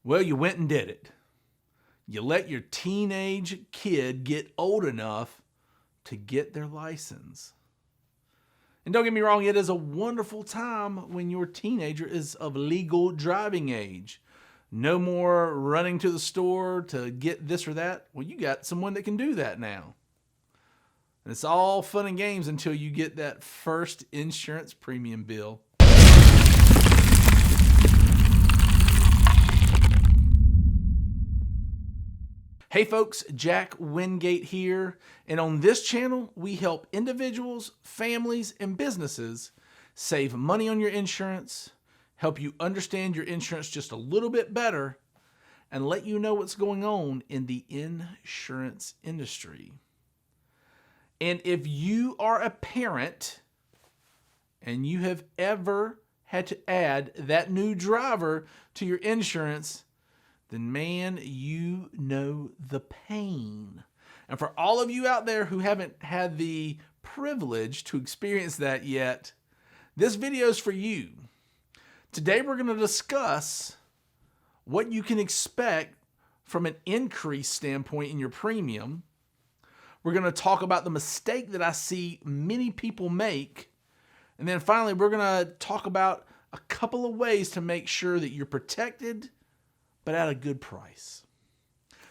Well, you went and did it. You let your teenage kid get old enough to get their license. And don't get me wrong, it is a wonderful time when your teenager is of legal driving age. No more running to the store to get this or that. Well, you got someone that can do that now. And it's all fun and games until you get that first insurance premium bill. Hey folks, Jack Wingate here, and on this channel, we help individuals, families, and businesses save money on your insurance, help you understand your insurance just a little bit better, and let you know what's going on in the insurance industry. And if you are a parent and you have ever had to add that new driver to your insurance, then man, you know the pain. And for all of you out there who haven't had the privilege to experience that yet, this video is for you. Today we're going to discuss what you can expect from an increase standpoint in your premium. We're going to talk about the mistake that I see many people make. And then finally, we're going to talk about a couple of ways to make sure that you're protected but at a good price.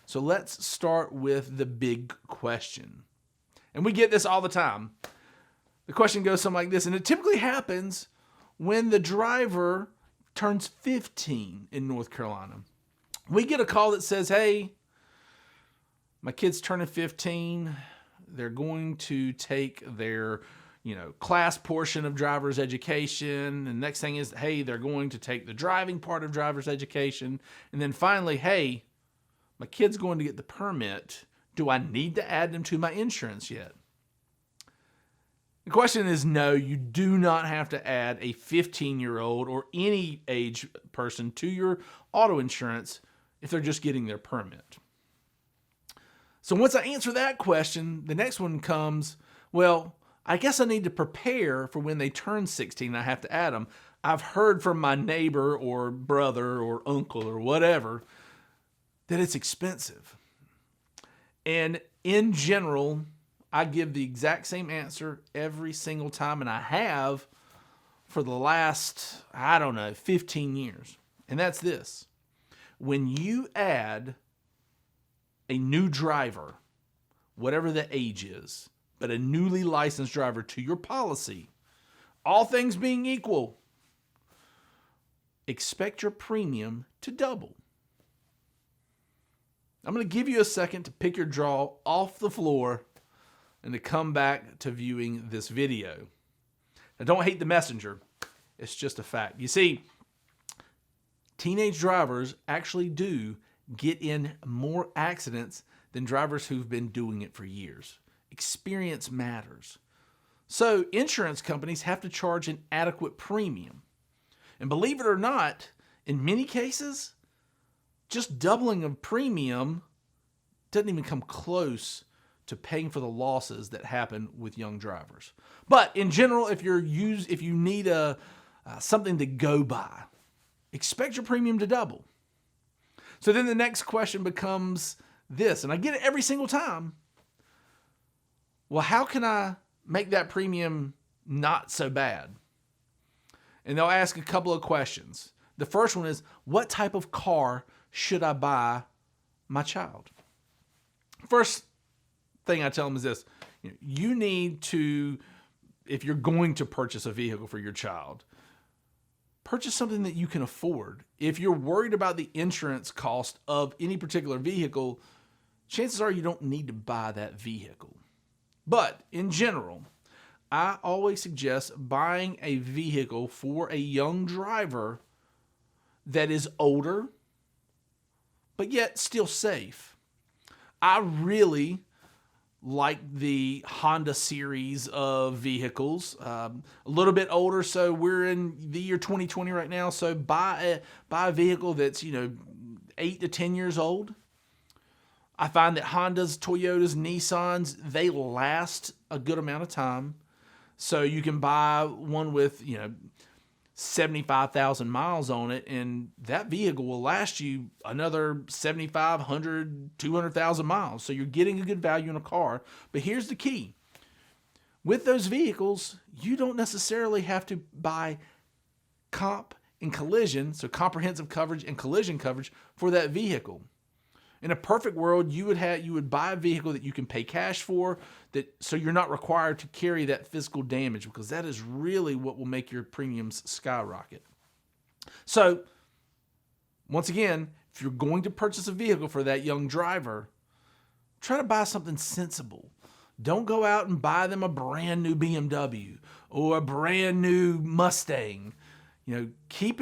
So let's start with the big question. And we get this all the time. The question goes something like this, and it typically happens when the driver turns 15 in North Carolina. We get a call that says, hey, my kid's turning 15. They're going to take their class portion of driver's education. And next thing is, hey, they're going to take the driving part of driver's education. And then finally, hey, my kid's going to get the permit. Do I need to add them to my insurance yet? The question is no, you do not have to add a 15-year-old or any age person to your auto insurance if they're just getting their permit. So once I answer that question, the next one comes, well, I guess I need to prepare for when they turn 16 and I have to add them. I've heard from my neighbor or brother or uncle or whatever that it's expensive. And in general, I give the exact same answer every single time, and I have for the last, 15 years. And that's this. When you add a new driver, whatever the age is, but a newly licensed driver to your policy, all things being equal, expect your premium to double. I'm going to give you a second to pick your jaw off the floor and to come back to viewing this video. Now, don't hate the messenger. It's just a fact. You see, teenage drivers actually do get in more accidents than drivers who've been doing it for years. Experience matters. So insurance companies have to charge an adequate premium. And believe it or not, in many cases, just doubling of premium doesn't even come close to paying for the losses that happen with young drivers. But in general, if you need something to go by, expect your premium to double. So then the next question becomes this, and I get it every single time. Well, how can I make that premium not so bad? And they'll ask a couple of questions. The first one is, what type of car should I buy my child? First thing I tell them is this. You need to, if you're going to purchase a vehicle for your child, purchase something that you can afford. If you're worried about the insurance cost of any particular vehicle, chances are you don't need to buy that vehicle. But in general, I always suggest buying a vehicle for a young driver that is older, but yet still safe. I really like the Honda series of vehicles, a little bit older. So we're in the year 2020 right now. So buy a vehicle that's 8 to 10 years old. I find that Hondas, Toyotas, Nissans, they last a good amount of time. So you can buy one with 75,000 miles on it, and that vehicle will last you another 75, 100, 200,000 miles. So you're getting a good value in a car. But here's the key. With those vehicles, you don't necessarily have to buy comp and collision, so comprehensive coverage and collision coverage for that vehicle. In a perfect world, you would buy a vehicle that you can pay cash for, so you're not required to carry that physical damage, because that is really what will make your premiums skyrocket. So, once again, if you're going to purchase a vehicle for that young driver, try to buy something sensible. Don't go out and buy them a brand new BMW or a brand new Mustang. Keep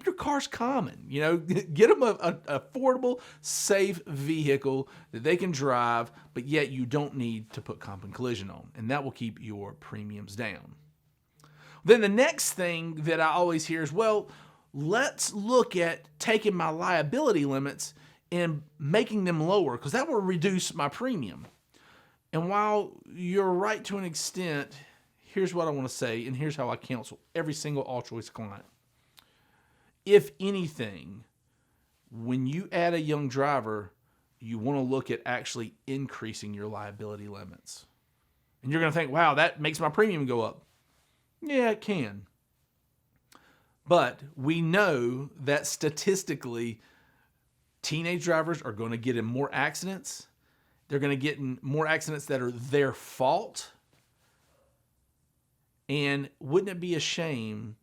your cars common. Get them an affordable, safe vehicle that they can drive, but yet you don't need to put comp and collision on, and that will keep your premiums down. Then the next thing that I always hear is, well, let's look at taking my liability limits and making them lower, because that will reduce my premium. And while you're right to an extent, here's what I want to say, and here's how I counsel every single AllChoice client. If anything, when you add a young driver, you want to look at actually increasing your liability limits. And you're going to think, wow, that makes my premium go up. Yeah, it can. But we know that statistically, teenage drivers are going to get in more accidents. They're going to get in more accidents that are their fault. And wouldn't it be a shame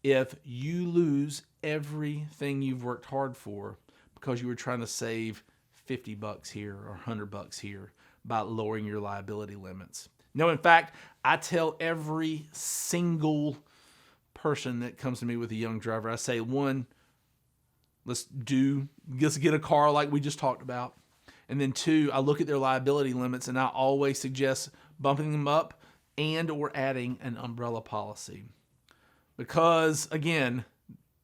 if you lose everything you've worked hard for because you were trying to save $50 here or $100 here by lowering your liability limits? No, in fact, I tell every single person that comes to me with a young driver, I say, one, let's get a car like we just talked about. And then two, I look at their liability limits, and I always suggest bumping them up and or adding an umbrella policy. Because, again,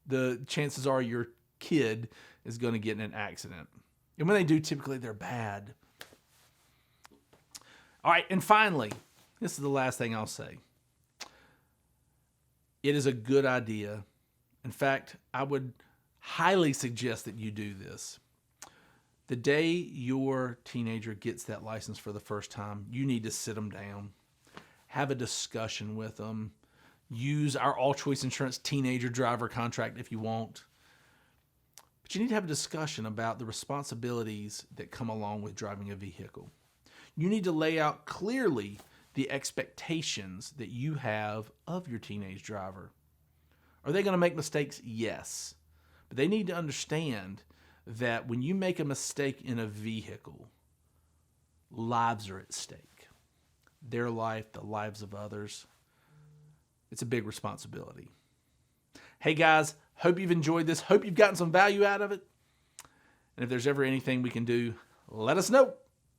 the chances are your kid is going to get in an accident. And when they do, typically they're bad. All right, and finally, this is the last thing I'll say. It is a good idea. In fact, I would highly suggest that you do this. The day your teenager gets that license for the first time, you need to sit them down, have a discussion with them, use our AllChoice Insurance teenager driver contract if you want. But you need to have a discussion about the responsibilities that come along with driving a vehicle. You need to lay out clearly the expectations that you have of your teenage driver. Are they going to make mistakes? Yes. But they need to understand that when you make a mistake in a vehicle, lives are at stake. Their life, the lives of others. It's a big responsibility. Hey guys, hope you've enjoyed this. Hope you've gotten some value out of it. And if there's ever anything we can do, let us know.